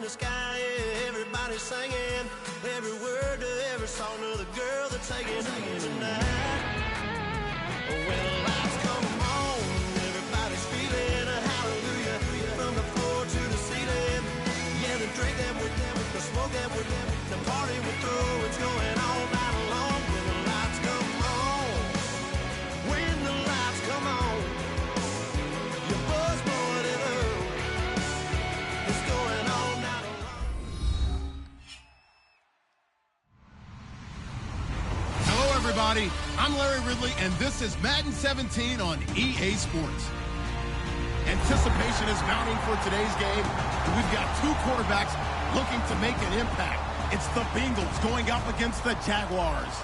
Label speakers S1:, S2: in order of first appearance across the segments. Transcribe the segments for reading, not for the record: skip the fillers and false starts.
S1: the sky, yeah, everybody's singing every word to every song of the girl they're taking home tonight. When the lights come on, everybody's feeling a hallelujah from the floor to the ceiling. Yeah, the drink that with them, the smoke that with them, the party we throw, it's going all night long. When the lights come on, when the lights come on, your buzz more than ever. It's going all night long.
S2: Hello, everybody. I'm Larry Ridley, and this is Madden 17 on EA Sports. Anticipation is mounting for today's game. We've got two quarterbacks looking to make an impact. It's the Bengals going up against the Jaguars.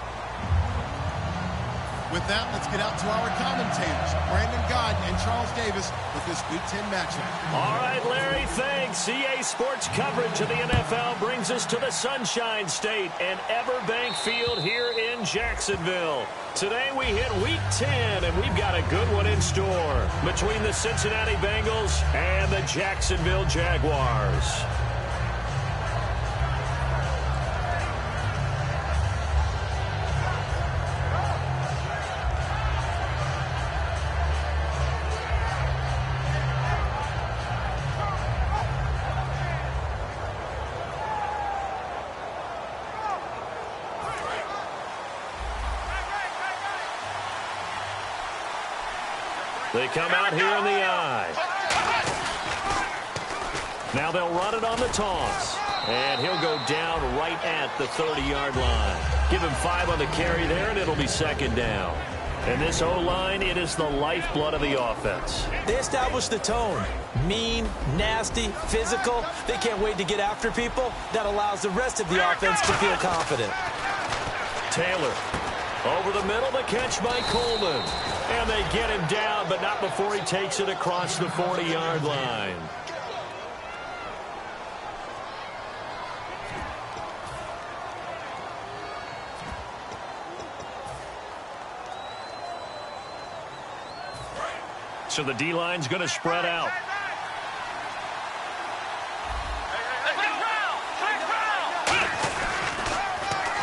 S2: With that, let's get out to our commentators, Brandon Godden and Charles Davis, with this Week 10 matchup.
S3: All right, Larry, thanks. EA Sports coverage of the NFL brings us to the Sunshine State and Everbank Field here in Jacksonville. Today we hit Week 10, and we've got a good one in store between the Cincinnati Bengals and the Jacksonville Jaguars. They come out here in the eye. Now they'll run it on the toss. And he'll go down right at the 30-yard line. Give him 5 on the carry there, and it'll be second down. And this O-line, it is the lifeblood of the offense.
S4: They establish the tone. Mean, nasty, physical. They can't wait to get after people. That allows the rest of the offense to feel confident.
S3: Taylor. Over the middle, the catch by Coleman. And they get him down, but not before he takes it across the 40-yard line. So the D-line's going to spread out.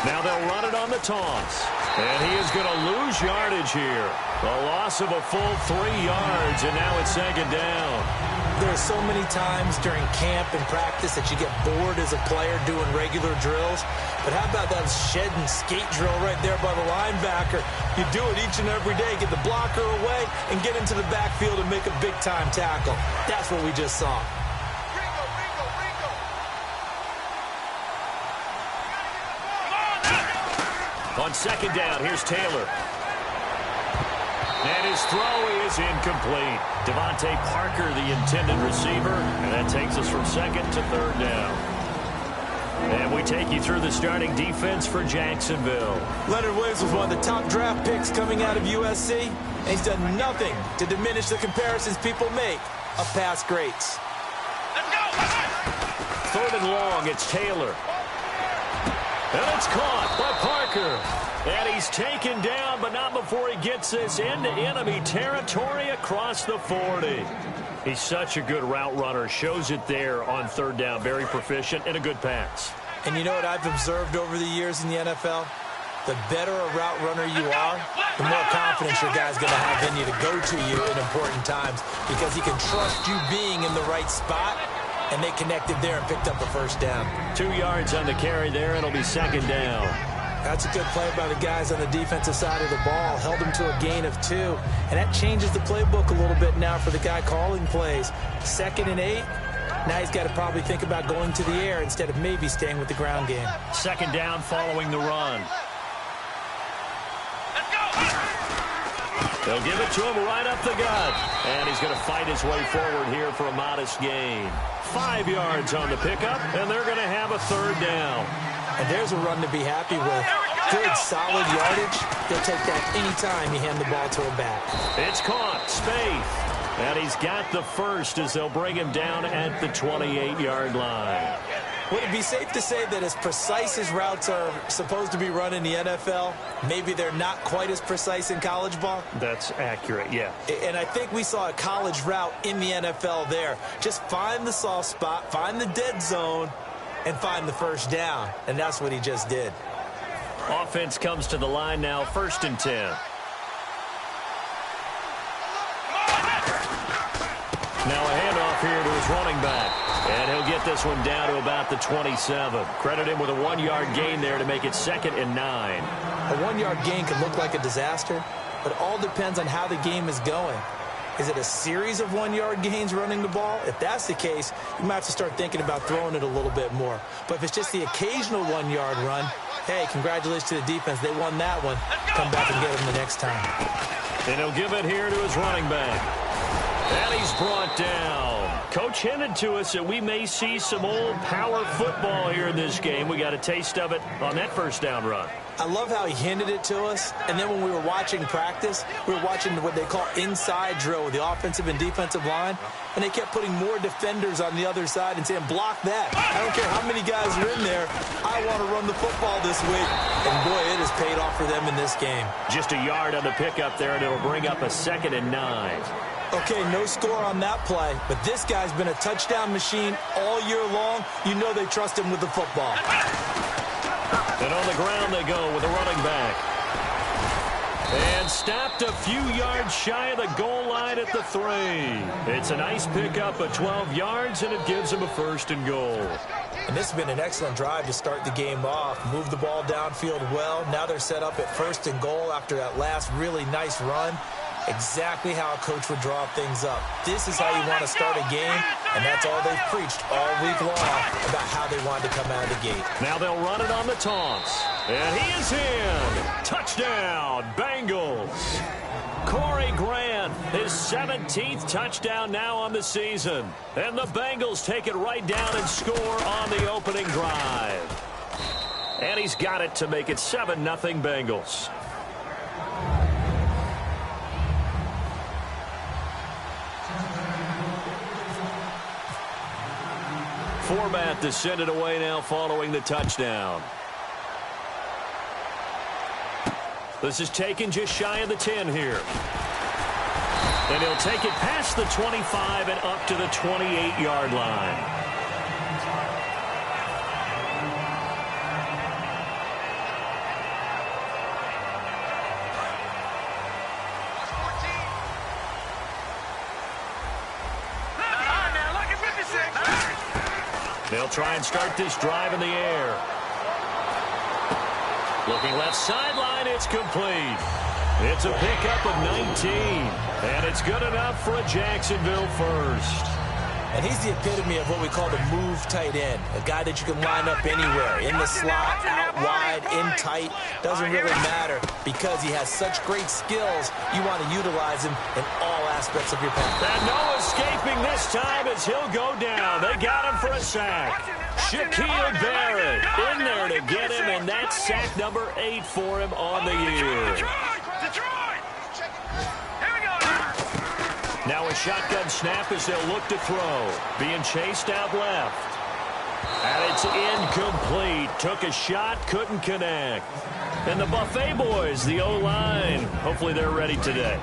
S3: Now they'll run it on the toss. And he is going to lose yardage here. A loss of a full 3 yards, and now it's second down.
S4: There are so many times during camp and practice that you get bored as a player doing regular drills. But how about that shed and skate drill right there by the linebacker? You do it each and every day. Get the blocker away and get into the backfield and make a big-time tackle. That's what we just saw.
S3: On second down, here's Taylor. And his throw is incomplete. Devontae Parker, the intended receiver. And that takes us from second to third down. And we take you through the starting defense for Jacksonville.
S4: Leonard Williams was one of the top draft picks coming out of USC. And he's done nothing to diminish the comparisons people make of past greats.
S3: Let's go! Third and long, it's Taylor. And it's caught by Parker. And he's taken down, but not before he gets this into enemy territory across the 40. He's such a good route runner. Shows it there on third down. Very proficient and a good pass.
S4: And you know what I've observed over the years in the NFL? The better a route runner you are, the more confidence your guy's going to have in you to go to you in important times because he can trust you being in the right spot. And they connected there and picked up a first down. 2
S3: yards on the carry there. It'll be second down.
S4: That's a good play by the guys on the defensive side of the ball. Held them to a gain of 2. And that changes the playbook a little bit now for the guy calling plays. 2nd and 8. Now he's got to probably think about going to the air instead of maybe staying with the ground game.
S3: Second down following the run. They'll give it to him right up the gut. And he's going to fight his way forward here for a modest gain. 5 yards on the pickup, and they're going to have a third down.
S4: And there's a run to be happy with. Good, solid yardage. They'll take that anytime you hand the ball to a back.
S3: It's caught. Spaeth. And he's got the first as they'll bring him down at the 28-yard line.
S4: Would it be safe to say that as precise as routes are supposed to be run in the NFL, maybe they're not quite as precise in college ball?
S3: That's accurate, yeah.
S4: And I think we saw a college route in the NFL there. Just find the soft spot, find the dead zone, and find the first down. And that's what he just did.
S3: Offense comes to the line now, 1st and 10. Now a handoff here to his running back. And he'll get this one down to about the 27. Credit him with a 1-yard gain there to make it 2nd and 9.
S4: A 1-yard gain can look like a disaster, but it all depends on how the game is going. Is it a series of 1-yard gains running the ball? If that's the case, you might have to start thinking about throwing it a little bit more. But if it's just the occasional 1-yard run, hey, congratulations to the defense. They won that one. Come back and get them the next time.
S3: And he'll give it here to his running back. And he's brought down. Coach hinted to us that we may see some old power football here in this game. We got a taste of it on that first down run.
S4: I love how he hinted it to us, and then when we were watching practice, we were watching what they call inside drill with the offensive and defensive line, and they kept putting more defenders on the other side and saying, block that. I don't care how many guys are in there. I want to run the football this week. And, boy, it has paid off for them in this game.
S3: Just a yard on the pickup there, and it'll bring up a 2nd and 9.
S4: Okay, no score on that play, but this guy's been a touchdown machine all year long. You know they trust him with the football.
S3: And on the ground they go with a running back. And stopped a few yards shy of the goal line at the 3. It's a nice pickup of 12 yards, and it gives him a 1st and goal.
S4: And this has been an excellent drive to start the game off. Move the ball downfield well. Now they're set up at 1st and goal after that last really nice run. Exactly how a coach would draw things up. This is how you want to start a game, and that's all they've preached all week long about how they wanted to come out of the gate.
S3: Now they'll run it on the taunts. And he is in. Touchdown, Bengals. Corey Grant, his 17th touchdown now on the season. And the Bengals take it right down and score on the opening drive. And he's got it to make it 7-0 Bengals. Format to send it away now following the touchdown. This is taken just shy of the 10 here. And he'll take it past the 25 and up to the 28-yard line. They'll try and start this drive in the air. Looking left sideline, it's complete. It's a pickup of 19, and it's good enough for a Jacksonville first.
S4: And he's the epitome of what we call the move tight end, a guy that you can line up anywhere, in the slot, out wide, in tight, doesn't really matter because he has such great skills. You want to utilize him in all aspects of your pass.
S3: And no escaping this time as he'll go down. They got him for a sack. Shaquille Barrett in there to get him, and that's sack number 8 for him on the year. Now a shotgun snap as they'll look to throw. Being chased out left. And it's incomplete. Took a shot, couldn't connect. And the Buffet boys, the O-line, hopefully they're ready today.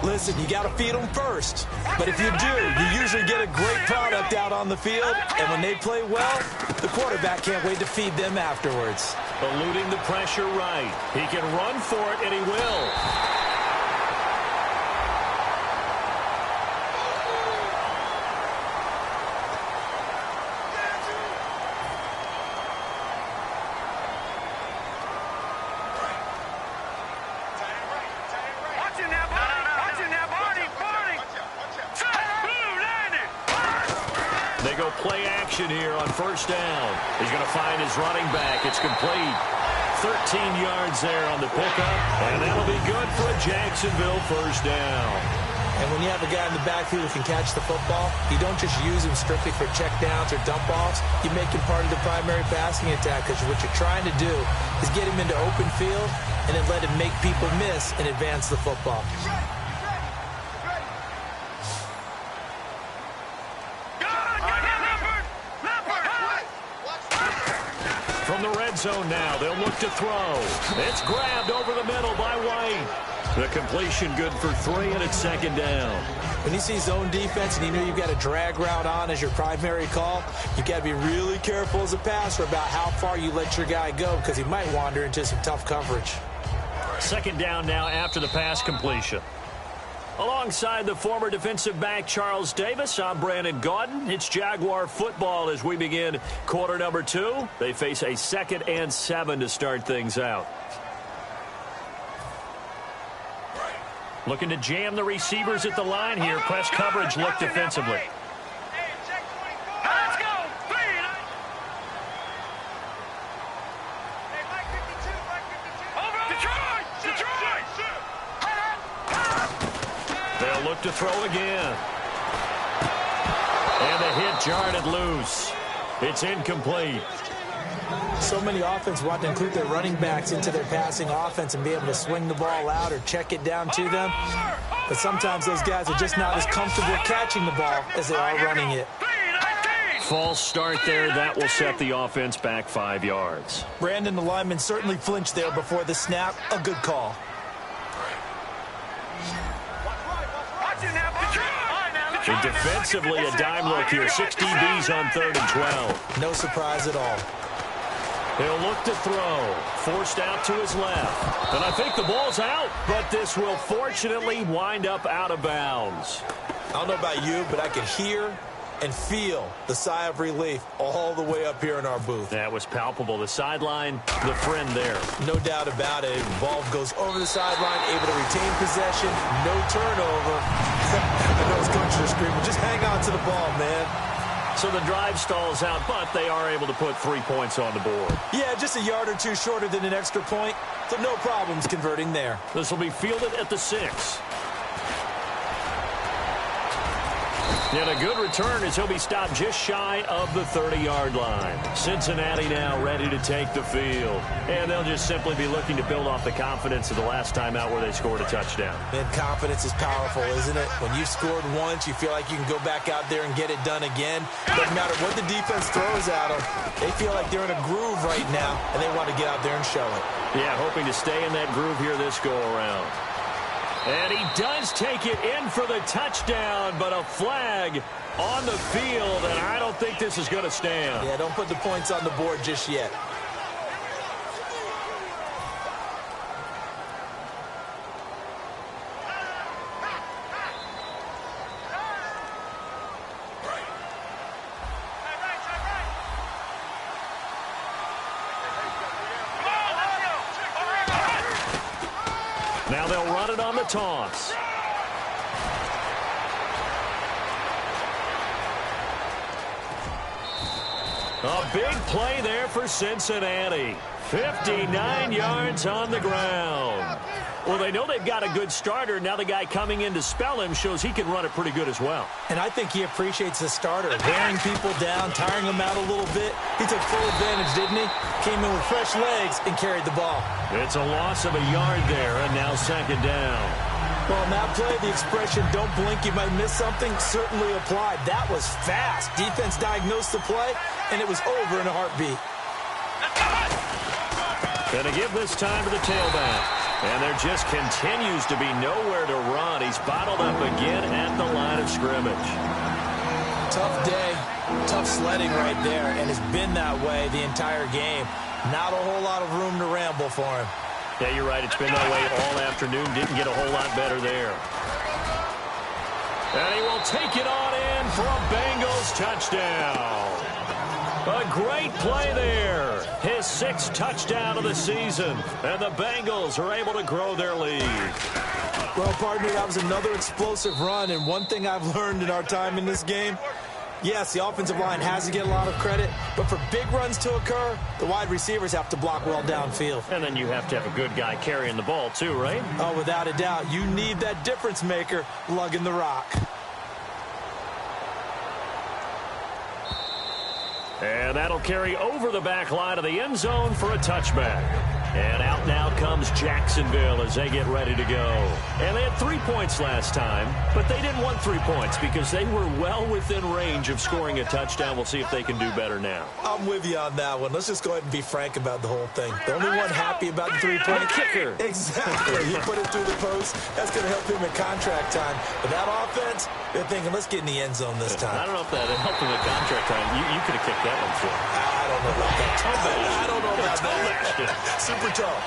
S4: Listen, you got to feed them first. But if you do, you usually get a great product out on the field. And when they play well, the quarterback can't wait to feed them afterwards.
S3: Eluding the pressure right. He can run for it, and he will. They go play action here on first down. He's going to find his running back. It's complete. 13 yards there on the pickup, and that'll be good for a Jacksonville first down.
S4: And when you have a guy in the backfield who can catch the football, you don't just use him strictly for check downs or dump offs. You make him part of the primary passing attack because what you're trying to do is get him into open field and then let him make people miss and advance the football.
S3: From the red zone now, they'll look to throw. It's grabbed over the middle by White. The completion good for 3, and it's second down.
S4: When you see zone defense and you know you've got a drag route on as your primary call, you got to be really careful as a passer about how far you let your guy go because he might wander into some tough coverage.
S3: Second down now after the pass completion. Alongside the former defensive back Charles Davis, I'm Brandon Gaudin. It's Jaguar football as we begin quarter number 2. They face a 2nd and 7 to start things out. Looking to jam the receivers at the line here. Press coverage look defensively. They'll look to throw again. And the hit jarred it loose. It's incomplete.
S4: So many offenses want to include their running backs into their passing offense and be able to swing the ball out or check it down to them. But sometimes those guys are just not as comfortable catching the ball as they are running it.
S3: False start there. That will set the offense back 5 yards.
S4: Brandon, the lineman certainly flinched there before the snap. A good call.
S3: And defensively, a dime look here. 6 DBs on 3rd and 12.
S4: No surprise at all.
S3: He'll look to throw. Forced out to his left. And I think the ball's out, but this will fortunately wind up out of bounds.
S4: I don't know about you, but I could hear and feel the sigh of relief all the way up here in our booth.
S3: That was palpable. The sideline, the friend there.
S4: No doubt about it. The ball goes over the sideline, able to retain possession, no turnover. I know his coaches are screaming, just hang on to the ball, man.
S3: So the drive stalls out, but they are able to put 3 points on the board.
S4: Yeah, just a yard or two shorter than an extra point, so no problems converting there.
S3: This will be fielded at the 6. And a good return as he'll be stopped just shy of the 30-yard line. Cincinnati now ready to take the field. And they'll just simply be looking to build off the confidence of the last time out where they scored a touchdown.
S4: Man, confidence is powerful, isn't it? When you've scored once, you feel like you can go back out there and get it done again. Doesn't matter what the defense throws at them. They feel like they're in a groove right now, and they want to get out there and show it.
S3: Yeah, hoping to stay in that groove here this go-around. And he does take it in for the touchdown, but a flag on the field, and I don't think this is going to stand.
S4: Yeah, don't put the points on the board just yet.
S3: Now they'll run it on the toss. A big play there for Cincinnati. 59 yards on the ground. Well, they know they've got a good starter. Now the guy coming in to spell him shows he can run it pretty good as well.
S4: And I think he appreciates the starter, wearing people down, tiring them out a little bit. He took full advantage, didn't he? Came in with fresh legs and carried the ball.
S3: It's a loss of a yard there, and now second down.
S4: Well, in that play, the expression, don't blink, you might miss something, certainly applied. That was fast. Defense diagnosed the play, and it was over in a heartbeat.
S3: Gonna give this time to the tailback. And there just continues to be nowhere to run. He's bottled up again at the line of scrimmage.
S4: Tough day, tough sledding right there, and it's been that way the entire game. Not a whole lot of room to ramble for him.
S3: Yeah, you're right. It's been that way all afternoon. Didn't get a whole lot better there. And he will take it on in for a Bengals touchdown. A great play there. His 6th touchdown of the season. And the Bengals are able to grow their lead.
S4: Well, partner, that was another explosive run. And one thing I've learned in our time in this game, yes, the offensive line has to get a lot of credit. But for big runs to occur, the wide receivers have to block well downfield.
S3: And then you have to have a good guy carrying the ball too, right?
S4: Oh, without a doubt. You need that difference maker lugging the rock. And
S3: that'll carry over the back line of the end zone for a touchback. And out now comes Jacksonville as they get ready to go. And they had 3 points last time, but they didn't want 3 points because they were well within range of scoring a touchdown. We'll see if they can do better now.
S4: I'm with you on that one. Let's just go ahead and be frank about the whole thing. The only one happy about the 3-point
S3: kicker.
S4: Exactly. He put it through the post. That's going to help him in contract time. But that offense, they're thinking, let's get in the end zone this time.
S3: I don't know if that helped him in contract time. You could have kicked that one for him.
S4: I don't know about that. I don't know about that. Super tall.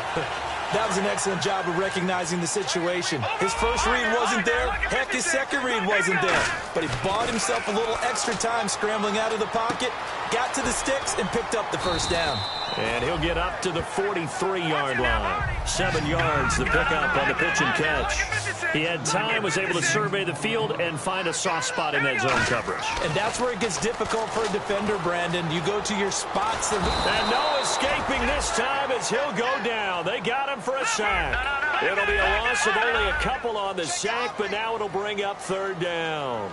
S4: That was an excellent job of recognizing the situation. His first read wasn't there. Heck, his second read wasn't there. But he bought himself a little extra time scrambling out of the pocket, got to the sticks, and picked up the first down.
S3: And he'll get up to the 43-yard line. 7 yards, the pickup on the pitch and catch. He had time, was able to survey the field and find a soft spot in that zone coverage.
S4: And that's where it gets difficult for a defender, Brandon. You go to your spots.
S3: And no escaping this time as he'll go down. They got him for a sack. It'll be a loss of only a couple on the sack, but now it'll bring up 3rd down.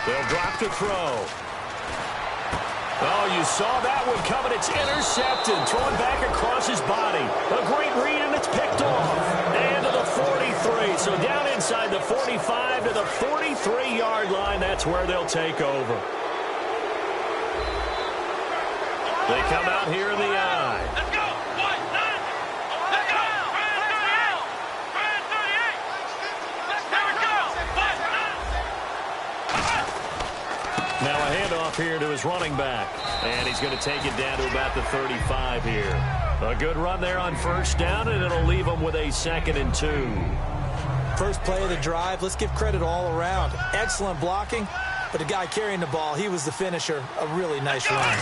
S3: They'll drop to throw. Oh, you saw that one coming. It's intercepted. Thrown back across his body. A great read, and it's picked off. And to the 43. So down inside the 45 to the 43-yard line. That's where they'll take over. They come out here in the I.
S5: Let's go.
S3: Now a handoff here to his running back. And he's going to take it down to about the 35 here. A good run there on 1st down, and it'll leave him with a 2nd and 2.
S4: First play of the drive, let's give credit all around. Excellent blocking, but the guy carrying the ball, he was the finisher. A really nice run.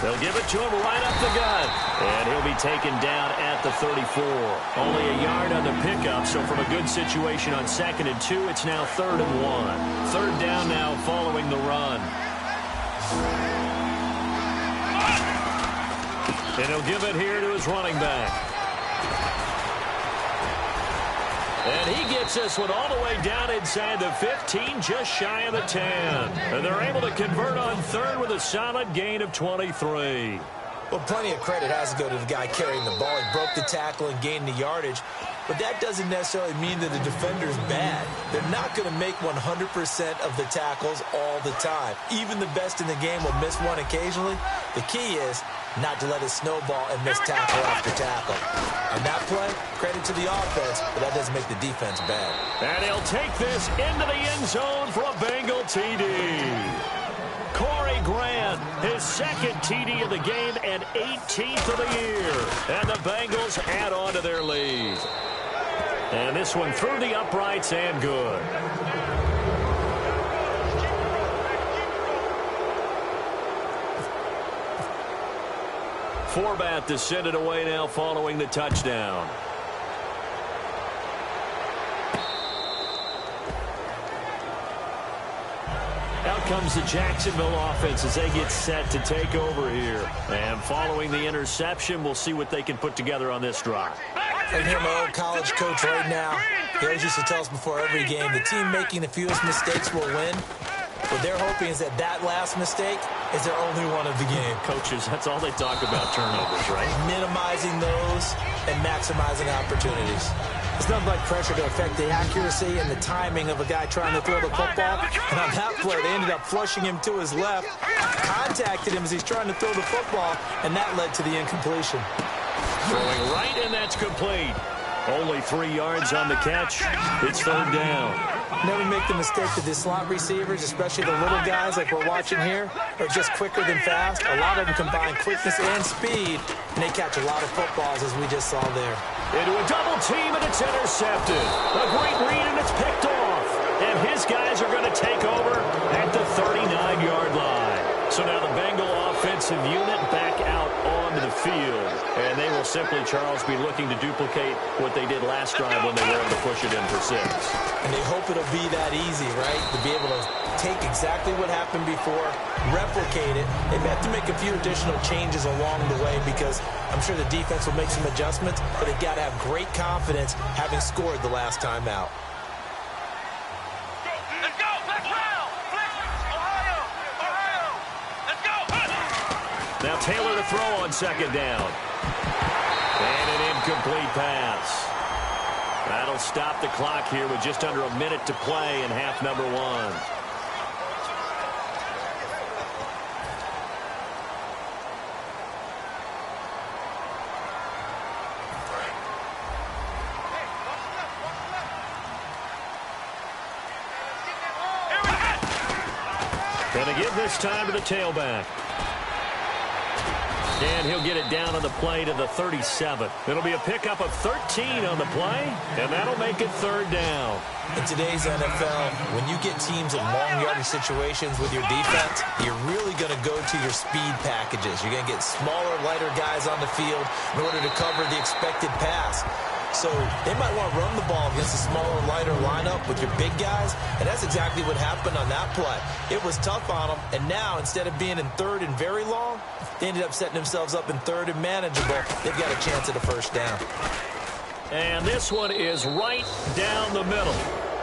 S3: They'll give it to him right up the gut. And he'll be taken down at the 34. Only a yard on the pickup, so from a good situation on 2nd and 2, it's now 3rd and 1. 3rd down now following the run. And he'll give it here to his running back. And he gets this one all the way down inside the 15, just shy of the 10. And they're able to convert on 3rd with a solid gain of 23.
S4: Well, plenty of credit has to go to the guy carrying the ball. He broke the tackle and gained the yardage. But that doesn't necessarily mean that the defender's bad. They're not going to make 100% of the tackles all the time. Even the best in the game will miss one occasionally. The key is not to let it snowball and miss tackle after tackle. On that play, credit to the offense, but that doesn't make the defense bad.
S3: And he'll take this into the end zone for a Bengal TD. Corey Grant, his 2nd TD of the game and 18th of the year. And the Bengals add on to their lead. And this one through the uprights and good. Forbat to send it away now following the touchdown. Out comes the Jacksonville offense as they get set to take over here. And following the interception, we'll see what they can put together on this drive.
S4: I hear my old college coach right now. He always used to tell us before every game, the team making the fewest mistakes will win. What they're hoping is that that last mistake is their only one of the game.
S3: Coaches, that's all they talk about, turnovers, right?
S4: Minimizing those and maximizing opportunities. It's nothing like pressure to affect the accuracy and the timing of a guy trying to throw the football. And on that play, they ended up flushing him to his left, contacted him as he's trying to throw the football, and that led to the incompletion.
S3: Throwing right, and that's complete. Only 3 yards on the catch. It's 3rd down.
S4: Never make the mistake that the slot receivers, especially the little guys like we're watching here, are just quicker than fast. A lot of them combine quickness and speed, and they catch a lot of footballs, as we just saw there.
S3: Into a double team, and it's intercepted. A great read, and it's picked off. And his guys are going to take over at the 39-yard line. So now the Bengal offensive unit back out onto the field. And they will simply, Charles, be looking to duplicate what they did last drive when they were able to push it in for 6.
S4: And they hope it'll be that easy, right? To be able to take exactly what happened before, replicate it. They have to make a few additional changes along the way because I'm sure the defense will make some adjustments, but they've got to have great confidence having scored the last time out.
S5: Let's go! Flex round! Flex! Ohio! Ohio! Let's go!
S3: Now Taylor to throw on second down. And an incomplete pass. That'll stop the clock here with just under a minute to play in half number one. Going to give this time to the tailback. And he'll get it down on the play to the 37. It'll be a pickup of 13 on the play, and that'll make it third down.
S4: In today's NFL, when you get teams in long yardage situations with your defense, you're really going to go to your speed packages. You're going to get smaller, lighter guys on the field in order to cover the expected pass. So they might want to run the ball against a smaller, lighter lineup with your big guys, and that's exactly what happened on that play. It was tough on them, and now instead of being in third and very long, they ended up setting themselves up in third and manageable. They've got a chance at a first down.
S3: And this one is right down the middle,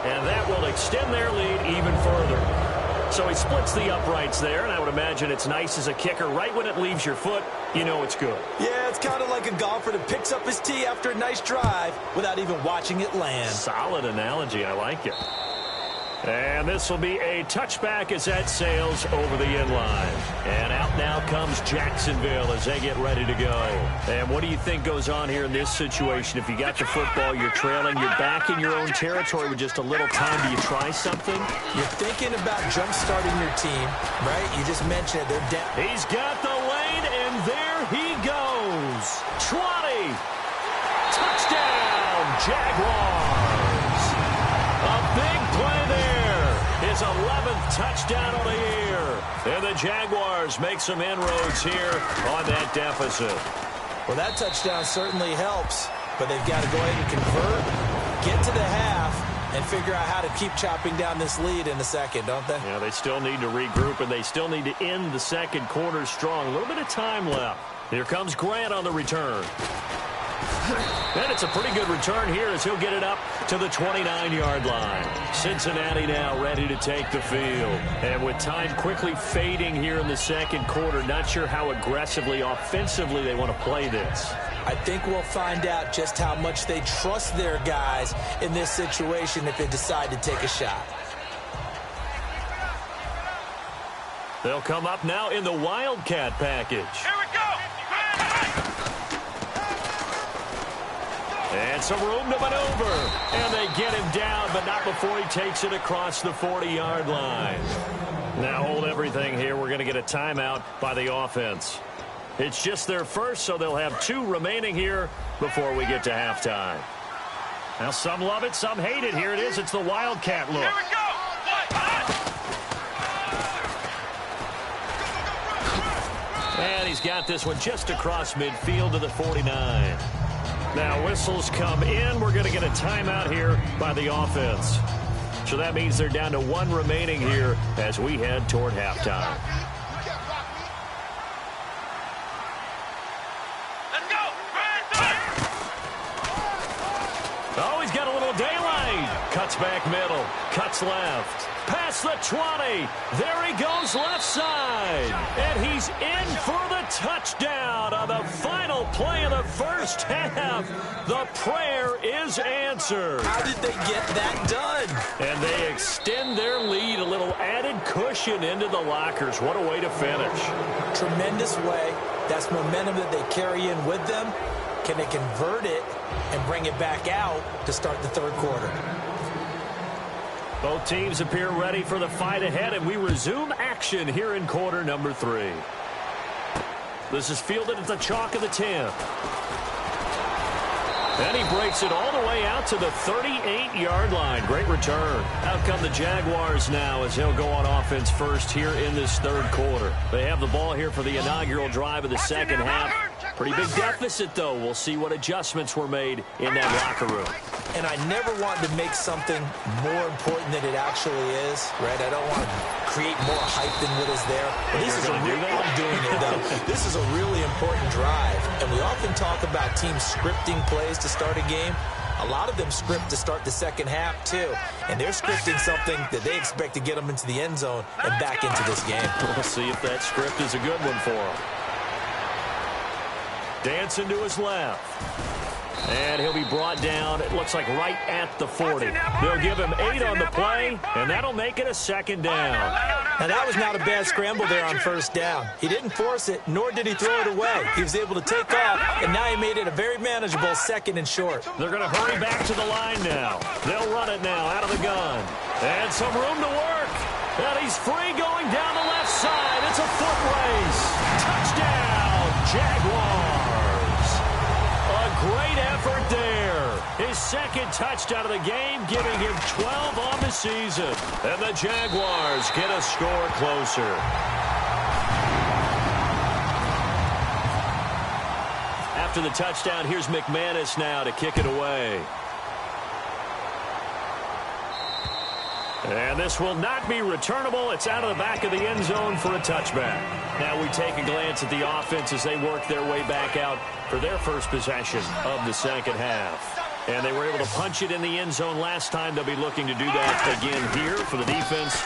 S3: and that will extend their lead even further. So he splits the uprights there, and I would imagine it's nice as a kicker. Right when it leaves your foot, you know it's good.
S4: Yeah, it's kind of like a golfer that picks up his tee after a nice drive without even watching it land.
S3: Solid analogy. I like it. And this will be a touchback as that sails over the end line. And out now comes Jacksonville as they get ready to go. And what do you think goes on here in this situation? If you got the football, you're trailing, you're back in your own territory with just a little time. Do you try something?
S4: You're thinking about jump-starting your team, right? You just mentioned it. They're down.
S3: He's got the lane, and there he goes. 20. Touchdown, Jaguars. A big play there. His 11th touchdown of the year. And the Jaguars make some inroads here on that deficit.
S4: Well, that touchdown certainly helps, but they've got to go ahead and convert, get to the half, and figure out how to keep chopping down this lead in the second, don't they?
S3: Yeah, they still need to regroup, and they still need to end the second quarter strong. A little bit of time left. Here comes Grant on the return. And it's a pretty good return here as he'll get it up to the 29-yard line. Cincinnati now ready to take the field. And with time quickly fading here in the second quarter, not sure how aggressively, offensively they want to play this.
S4: I think we'll find out just how much they trust their guys in this situation if they decide to take a shot.
S3: They'll come up now in the Wildcat package.
S5: Here we go.
S3: And some room to maneuver. And they get him down, but not before he takes it across the 40-yard line. Now hold everything here. We're going to get a timeout by the offense. It's just their first, so they'll have 2 remaining here before we get to halftime. Now some love it, some hate it. Here it is. It's the Wildcat look.
S5: Here we go.
S3: And he's got this one just across midfield to the 49. Now whistles come in. We're going to get a timeout here by the offense. So that means they're down to 1 remaining here as we head toward halftime.
S5: Let's go.
S3: Oh, he's got a little daylight. Cuts back middle. Cuts left. Past the 20. There he goes left side. And he's in for the touchdown on the final play of the first half. The prayer is answered.
S4: How did they get that done?
S3: And they extend their lead, a little added cushion into the lockers. What a way to finish.
S4: Tremendous way. That's momentum that they carry in with them. Can they convert it and bring it back out to start the third quarter?
S3: Both teams appear ready for the fight ahead, and we resume action here in quarter number 3. This is fielded at the chalk of the 10. And he breaks it all the way out to the 38-yard line. Great return. Out come the Jaguars now as he'll go on offense first here in this third quarter. They have the ball here for the inaugural drive of the second half. Pretty big deficit, though. We'll see what adjustments were made in that locker room.
S4: And I never want to make something more important than it actually is, right? I don't want to create more hype than what is there. But this is I'm doing it, though. This is a really important drive. And we often talk about teams scripting plays to start a game. A lot of them script to start the second half, too. And they're scripting something that they expect to get them into the end zone and back into this game.
S3: We'll see if that script is a good one for them. Dancing to his left. And he'll be brought down, it looks like right at the 40. They'll give him 8 on the play, and that'll make it a second down.
S4: Now, that was not a bad scramble there on first down. He didn't force it, nor did he throw it away. He was able to take off, and now he made it a very manageable 2nd and short.
S3: They're going to hurry back to the line now. They'll run it now out of the gun. And some room to work. And he's free going down the left side. It's a foot race. Touchdown, Jaguars. A great effort there. His 2nd touchdown of the game, giving him 12 on the season. And the Jaguars get a score closer. After the touchdown, here's McManus now to kick it away. And this will not be returnable. It's out of the back of the end zone for a touchback. Now we take a glance at the offense as they work their way back out for their first possession of the second half. And they were able to punch it in the end zone last time. They'll be looking to do that again here for the defense.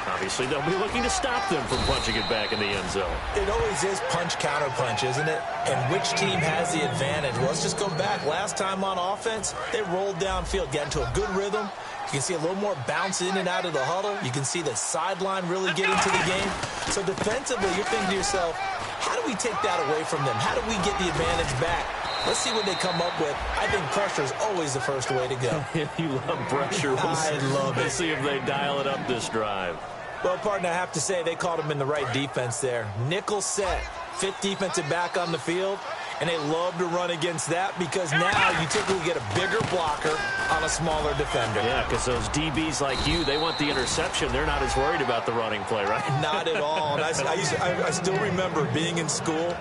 S3: Obviously, they'll be looking to stop them from punching it back in the end zone.
S4: It always is punch-counter-punch, isn't it? And which team has the advantage? Well, let's just go back. Last time on offense, they rolled downfield, got into a good rhythm. You can see a little more bounce in and out of the huddle. You can see the sideline really get into the game. So defensively, you're thinking to yourself, how do we take that away from them? How do we get the advantage back? Let's see what they come up with. I think pressure is always the first way to go.
S3: You love pressure.
S4: I love it.
S3: Let's see if they dial it up this drive.
S4: Well, partner, I have to say they called him in the right defense there. Nickel set, 5th defensive back on the field, and they love to run against that because now you typically get a bigger blocker on a smaller defender.
S3: Yeah, because those DBs like you, they want the interception. They're not as worried about the running play, right?
S4: Not at all. And I still remember being in school,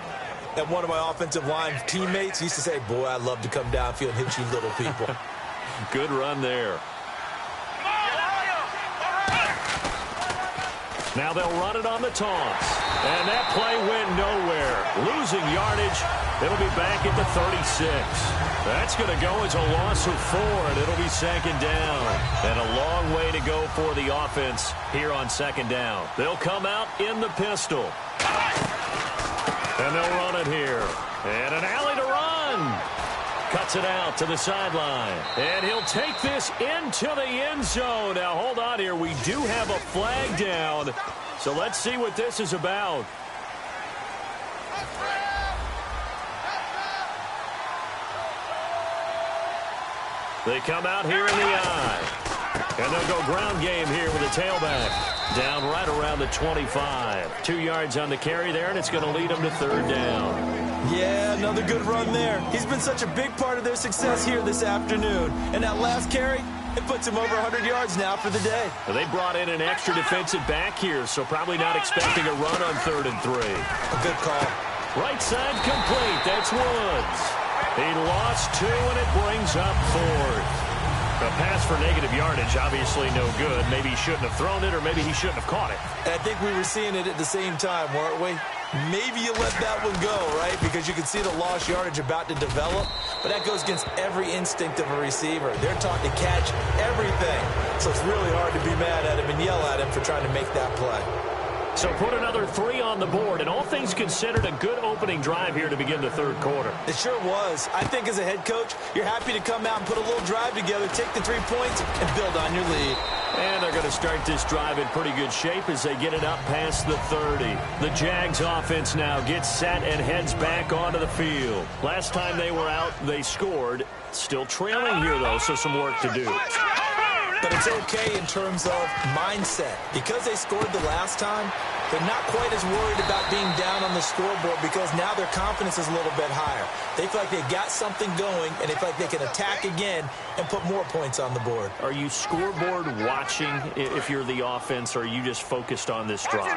S4: and one of my offensive line teammates used to say, boy, I'd love to come downfield and hit you little people.
S3: Good run there. Now they'll run it on the toss. And that play went nowhere. Losing yardage. It'll be back at the 36. That's going to go as a loss of 4, and it'll be 2nd down. And a long way to go for the offense here on 2nd down. They'll come out in the pistol. And they'll run it here. And an alley to run. Cuts it out to the sideline. And he'll take this into the end zone. Now, hold on here. We do have a flag down. So let's see what this is about. They come out here in the eye. And they'll go ground game here with a tailback. Down right around the 25. 2 yards on the carry there, and it's going to lead them to 3rd down.
S4: Yeah, another good run there. He's been such a big part of their success here this afternoon. And that last carry, it puts him over 100 yards now for the day.
S3: Well, they brought in an extra defensive back here, so probably not expecting a run on 3rd and 3.
S4: A good call.
S3: Right side complete. That's Woods. He lost 2, and it brings up 4th. A pass for negative yardage, obviously no good. Maybe he shouldn't have thrown it, or maybe he shouldn't have caught it.
S4: I think we were seeing it at the same time, weren't we? Maybe you let that one go, right? Because you can see the lost yardage about to develop. But that goes against every instinct of a receiver. They're taught to catch everything. So it's really hard to be mad at him and yell at him for trying to make that play.
S3: So put another 3 on the board, and all things considered, a good opening drive here to begin the 3rd quarter.
S4: It sure was. I think as a head coach, you're happy to come out and put a little drive together, take the 3 points, and build on your lead.
S3: And they're going to start this drive in pretty good shape as they get it up past the 30. The Jags offense now gets set and heads back onto the field. Last time they were out, they scored. Still trailing here, though, so some work to do.
S4: But it's okay in terms of mindset. Because they scored the last time, they're not quite as worried about being down on the scoreboard because now their confidence is a little bit higher. They feel like they got something going, and they feel like they can attack again and put more points on the board.
S3: Are you scoreboard watching if you're the offense, or are you just focused on this drive?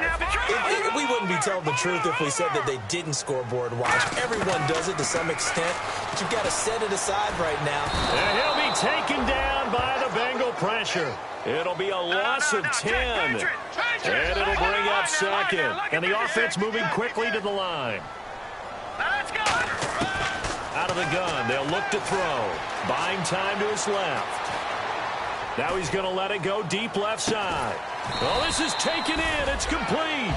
S4: We wouldn't be telling the truth if we said that they didn't scoreboard watch. Everyone does it to some extent, but you've got to set it aside right now.
S3: And he'll be taken down by the Bengal pressure. It'll be a loss of 10. And it'll bring up 2nd. And the offense moving quickly to the line. Out of the gun, they'll look to throw. Buying time to his left. Now he's going to let it go deep left side. Oh, this is taken in. It's complete.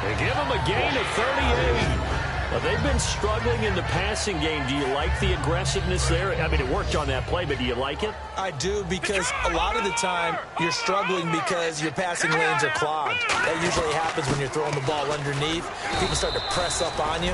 S3: They give him a gain of 38. They've been struggling in the passing game. Do you like the aggressiveness there? I mean, it worked on that play, but do you like it?
S4: I do, because a lot of the time you're struggling because your passing lanes are clogged. That usually happens when you're throwing the ball underneath. People start to press up on you.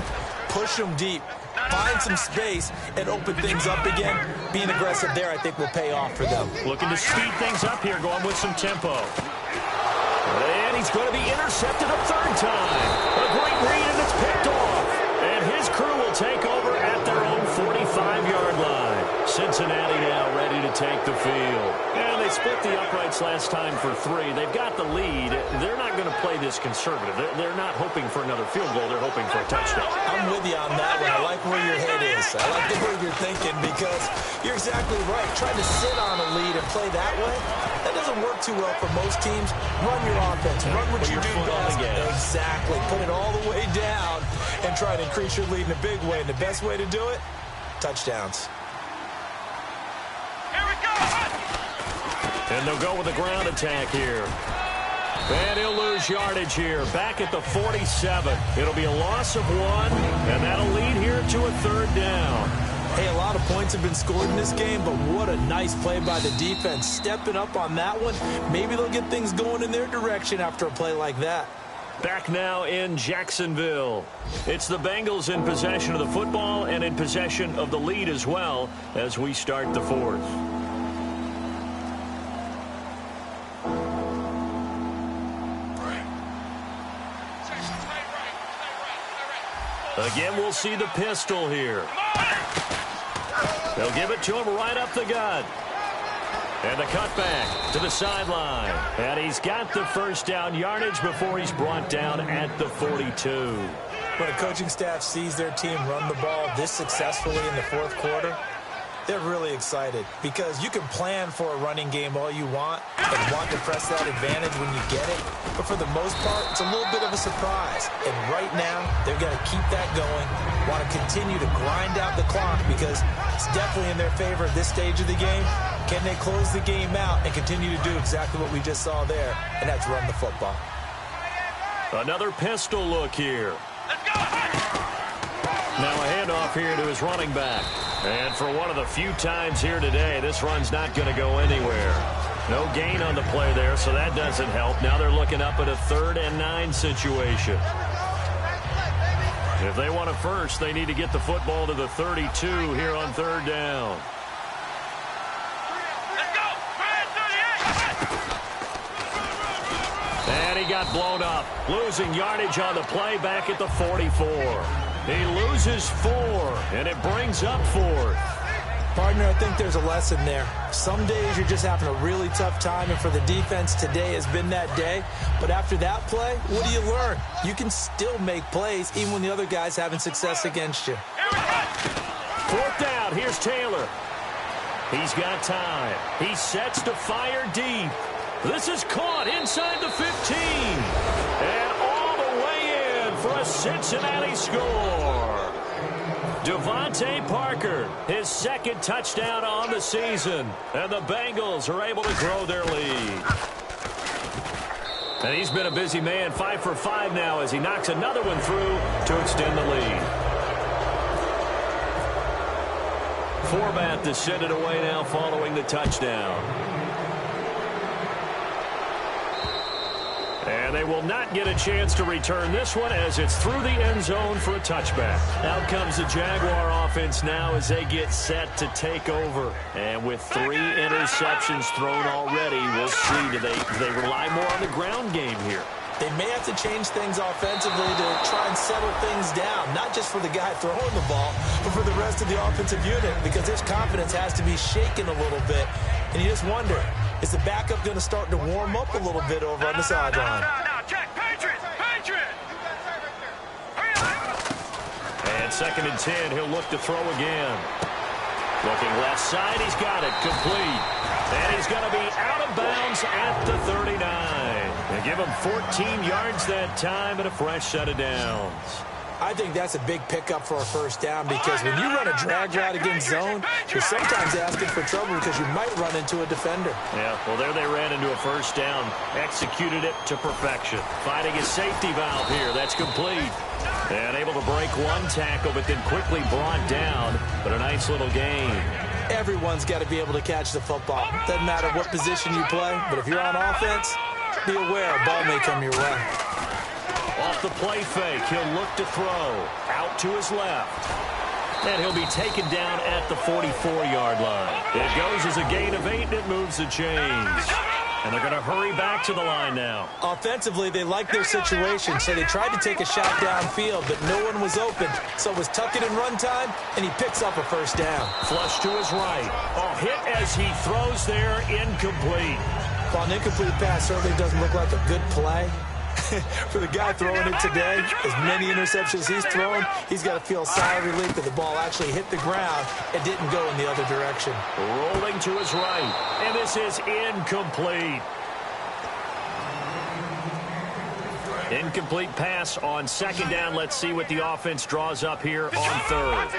S4: Push them deep. Find some space and open things up again. Being aggressive there, I think, will pay off for them.
S3: Looking to speed things up here, going with some tempo. And he's going to be intercepted a third time. A great read, and it's picked off. And his crew will take over at their own 45-yard line. Cincinnati now ready to take the field. And they split the uprights last time for 3. They've got the lead. They're not going to play this conservative. They're not hoping for another field goal. They're hoping for a touchdown.
S4: I'm with you on that one. I like where your head is. I like the way you're thinking, because you're exactly right. Trying to sit on a lead and play that way, that doesn't work too well for most teams. Run your offense. Run what you do best. Exactly. Put it all the way down and try to increase your lead in a big way. And the best way to do it, touchdowns.
S3: Here we go. And they'll go with a ground attack here. And he'll lose yardage here. Back at the 47. It'll be a loss of 1, and that'll lead here to a third down.
S4: Hey, a lot of points have been scored in this game, but what a nice play by the defense. Stepping up on that one. Maybe they'll get things going in their direction after a play like that.
S3: Back now in Jacksonville. It's the Bengals in possession of the football and in possession of the lead as well as we start the fourth. Again, we'll see the pistol here. They'll give it to him right up the gut. And the cutback to the sideline. And he's got the first down yardage before he's brought down at the 42.
S4: When a coaching staff sees their team run the ball this successfully in the fourth quarter, they're really excited, because you can plan for a running game all you want and want to press that advantage when you get it. But for the most part, it's a little bit of a surprise. And right now, they're going to keep that going, want to continue to grind out the clock, because it's definitely in their favor at this stage of the game. Can they close the game out and continue to do exactly what we just saw there, and that's run the football.
S3: Another pistol look here. Let's go. Now a handoff here to his running back. And for one of the few times here today, this run's not going to go anywhere. No gain on the play there, so that doesn't help. Now they're looking up at a 3rd and 9 situation. If they want a first, they need to get the football to the 32 here on 3rd down. And he got blown up, losing yardage on the play back at the 44. He loses 4, and it brings up 4th.
S4: Partner, I think there's a lesson there. Some days you're just having a really tough time, and for the defense, today has been that day. But after that play, what do you learn? You can still make plays even when the other guy's having success against you.
S3: 4th down, here's Taylor. He's got time. He sets to fire deep. This is caught inside the 15. And all the way in for a Cincinnati score. Devontae Parker, his 2nd touchdown on the season. And the Bengals are able to grow their lead. And he's been a busy man, 5 for 5 now as he knocks another one through to extend the lead. Forbat to send it away now following the touchdown. And they will not get a chance to return this one as it's through the end zone for a touchback. Out comes the Jaguar offense now as they get set to take over. And with 3 interceptions thrown already, we'll see. Do they rely more on the ground game here?
S4: They may have to change things offensively to try and settle things down, not just for the guy throwing the ball, but for the rest of the offensive unit, because his confidence has to be shaken a little bit. And you just wonder, is the backup going to start to warm up a little bit over on the sideline?
S3: Check, Patriots! And 2nd and 10, he'll look to throw again. Looking left side, he's got it, complete. And he's going to be out of bounds at the 39. They give him 14 yards that time and a fresh set of downs.
S4: I think that's a big pickup for a first down because when you run a drag route against zone, you're sometimes asking for trouble because you might run into a defender.
S3: Yeah, well, there they ran into a first down. Executed it to perfection. Finding a safety valve here. That's complete. And able to break one tackle, but then quickly brought down. But a nice little gain.
S4: Everyone's got to be able to catch the football. Doesn't matter what position you play, but if you're on offense, be aware a ball may come your way.
S3: Off the play fake, he'll look to throw. Out to his left. And he'll be taken down at the 44-yard line. It goes as a gain of 8, and it moves the chains. And they're going to hurry back to the line now.
S4: Offensively, they like their situation, so they tried to take a shot downfield, but no one was open. So it was tuck it and run time, and he picks up a first down.
S3: Flush to his right. Oh, hit as he throws there, incomplete.
S4: While an incomplete pass certainly doesn't look like a good play, for the guy throwing it today, as many interceptions he's thrown, he's got to feel a sigh of relief that the ball actually hit the ground and didn't go in the other direction.
S3: Rolling to his right, and this is incomplete. Incomplete pass on second down. Let's see what the offense draws up here on third.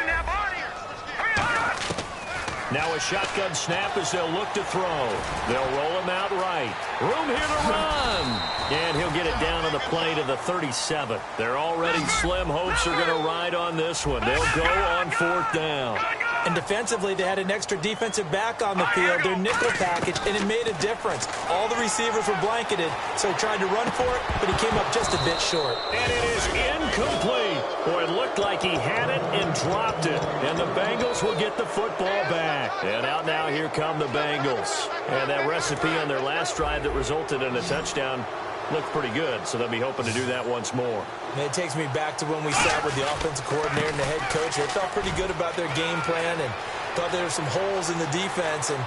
S3: Now a shotgun snap as they'll look to throw. They'll roll him out right. Room here to run. And he'll get it down on the play to the 37. They're already slim hopes are going to ride on this one. They'll go on fourth down.
S4: And defensively, they had an extra defensive back on the field, their nickel package, and it made a difference. All the receivers were blanketed, so he tried to run for it, but he came up just a bit short.
S3: And it is incomplete. Boy, it looked like he had it and dropped it. And the Bengals will get the football back. And out now, here come the Bengals. And that recipe on their last drive that resulted in a touchdown looked pretty good, so they'll be hoping to do that once more.
S4: And it takes me back to when we sat with the offensive coordinator and the head coach. They felt pretty good about their game plan and thought there were some holes in the defense. And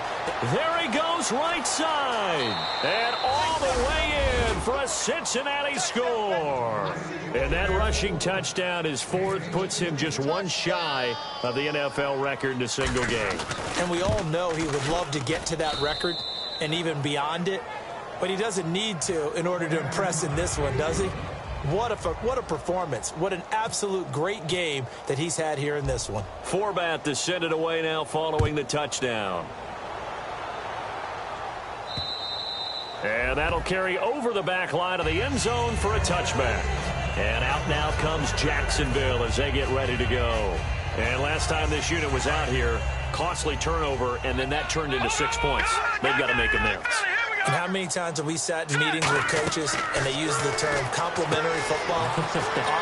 S3: there he goes, right side. And all the way in for a Cincinnati score. And that rushing touchdown, his fourth, puts him just one shy of the NFL record in a single game.
S4: And we all know he would love to get to that record and even beyond it. But he doesn't need to in order to impress in this one, does he? What a performance. What an absolute great game that he's had here in this one.
S3: Forbat to send it away now following the touchdown. And that'll carry over the back line of the end zone for a touchback. And out now comes Jacksonville as they get ready to go. And last time this unit was out here, costly turnover, and then that turned into 6 points. They've got to make amends.
S4: And how many times have we sat in meetings with coaches and they use the term complementary football?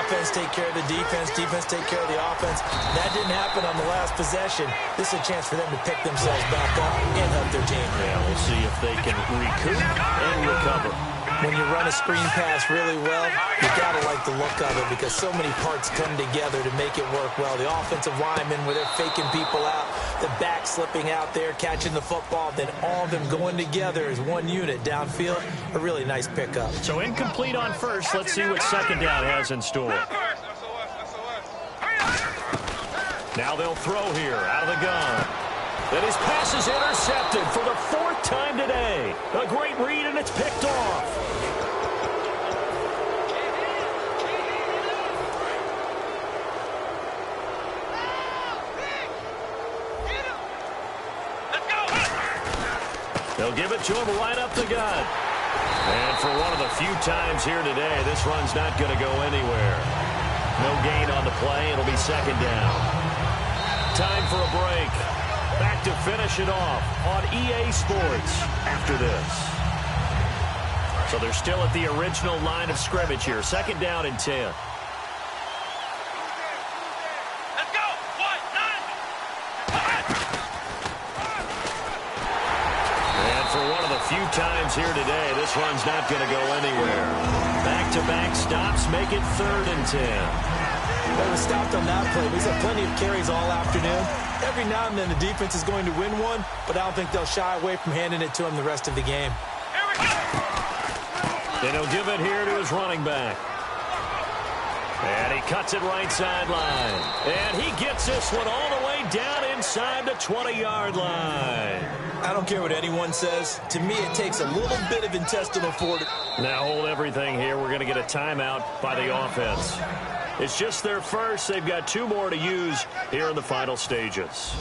S4: Offense take care of the defense, defense take care of the offense. That didn't happen on the last possession. This is a chance for them to pick themselves back up and help their team.
S3: Yeah, we'll see if they can recoup and recover.
S4: When you run a screen pass really well, you got to like the look of it because so many parts come together to make it work well. The offensive linemen, where they're faking people out, the back slipping out there, catching the football, then all of them going together as one unit downfield. A really nice pickup.
S3: So incomplete on first. Let's see what second down has in store. Now they'll throw here out of the gun. And his pass is intercepted for the fourth time today. A great read, and it's picked off. They'll give it to him right up the gut. And for one of the few times here today, this run's not going to go anywhere. No gain on the play. It'll be second down. Time for a break. Back to finish it off on EA Sports after this. So they're still at the original line of scrimmage here. Second down and 10. Few times here today, this run's not going to go anywhere. Back-to-back stops make it 3rd and 10.
S4: They were stopped on that play. We've had plenty of carries all afternoon. Every now and then the defense is going to win one, but I don't think they'll shy away from handing it to him the rest of the game.
S3: And he'll give it here to his running back. And he cuts it right sideline. And he gets this one all the way down inside the 20-yard line.
S4: I don't care what anyone says. To me, it takes a little bit of intestinal fortitude.
S3: Now hold everything here. We're going to get a timeout by the offense. It's just their first. They've got 2 more to use here in the final stages.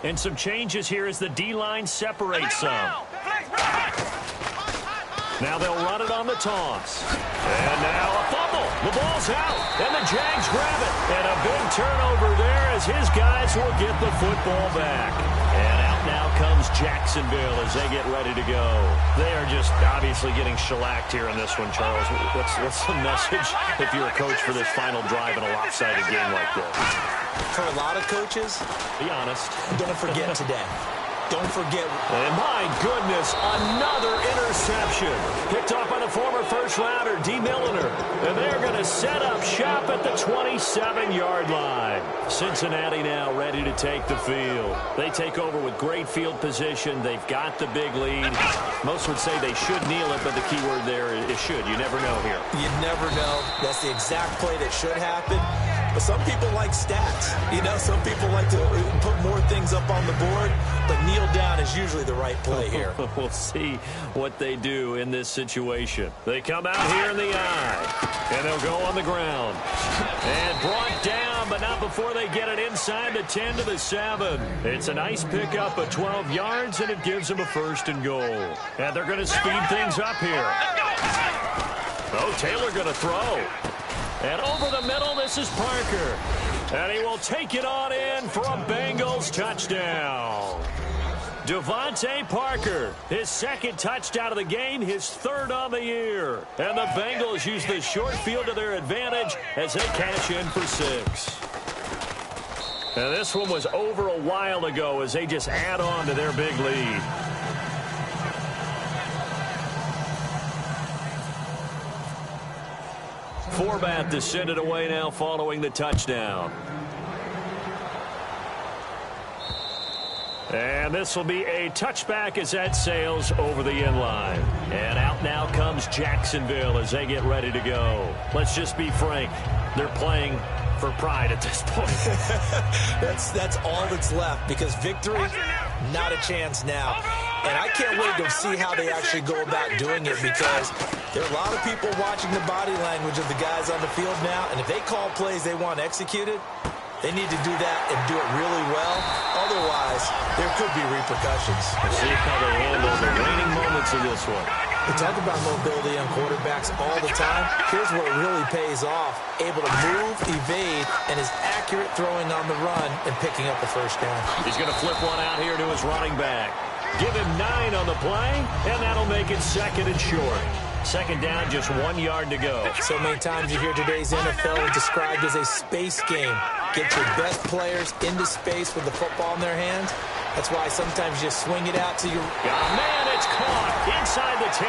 S3: And some changes here as the D-line separates some. Now they'll run it on the toss. And now a fumble. The ball's out. And the Jags grab it. And a big turnover there as his guys will get the football back. And out now comes Jacksonville as they get ready to go. They are just obviously getting shellacked here in this one, Charles. What's the message if you're a coach for this final drive in a lopsided game like this?
S4: For a lot of coaches,
S3: be honest.
S4: Don't forget today. Don't forget.
S3: And my goodness, another interception. Picked off by the former first-rounder, D. Milliner. And they're going to set up shop at the 27-yard line. Cincinnati now ready to take the field. They take over with great field position. They've got the big lead. Most would say they should kneel it, but the key word there is should. You never know here.
S4: You never know. That's the exact play that should happen. But some people like stats. You know, some people like to put more things up on the board, but kneel down is usually the right play here.
S3: We'll see what they do in this situation. They come out here in the eye, and they'll go on the ground. And brought down, but not before they get it inside the 10 to the 7. It's a nice pickup of 12 yards, and it gives them a 1st and goal. And they're going to speed things up here. Oh, Taylor going to throw. And over the middle, this is Parker. And he will take it on in for a Bengals touchdown. Devontae Parker, his 2nd touchdown of the game, his 3rd on the year. And the Bengals use the short field to their advantage as they cash in for 6. And this one was over a while ago as they just add on to their big lead. Forbath to send it away now following the touchdown. And this will be a touchback as that sails over the end line. And out now comes Jacksonville as they get ready to go. Let's just be frank. They're playing for pride at this point.
S4: That's all that's left because victory, not a chance now. And I can't wait to see how they actually go about doing it because there are a lot of people watching the body language of the guys on the field now. And if they call plays they want executed, they need to do that and do it really well. Otherwise, there could be repercussions.
S3: We'll see how they handle the waning moments of this one.
S4: We talk about mobility on quarterbacks all the time. Here's what really pays off. Able to move, evade, and is accurate throwing on the run and picking up the 1st down.
S3: He's going to flip one out here to his running back. Give him 9 on the play, and that'll make it 2nd and short. 2nd down, just 1 yard to go.
S4: So many times you hear today's NFL described as a space game. Get your best players into space with the football in their hands. That's why sometimes you swing it out to your...
S3: Oh, man, it's caught inside the 10.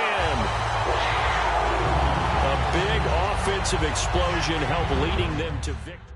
S3: A big offensive explosion helped leading them to victory.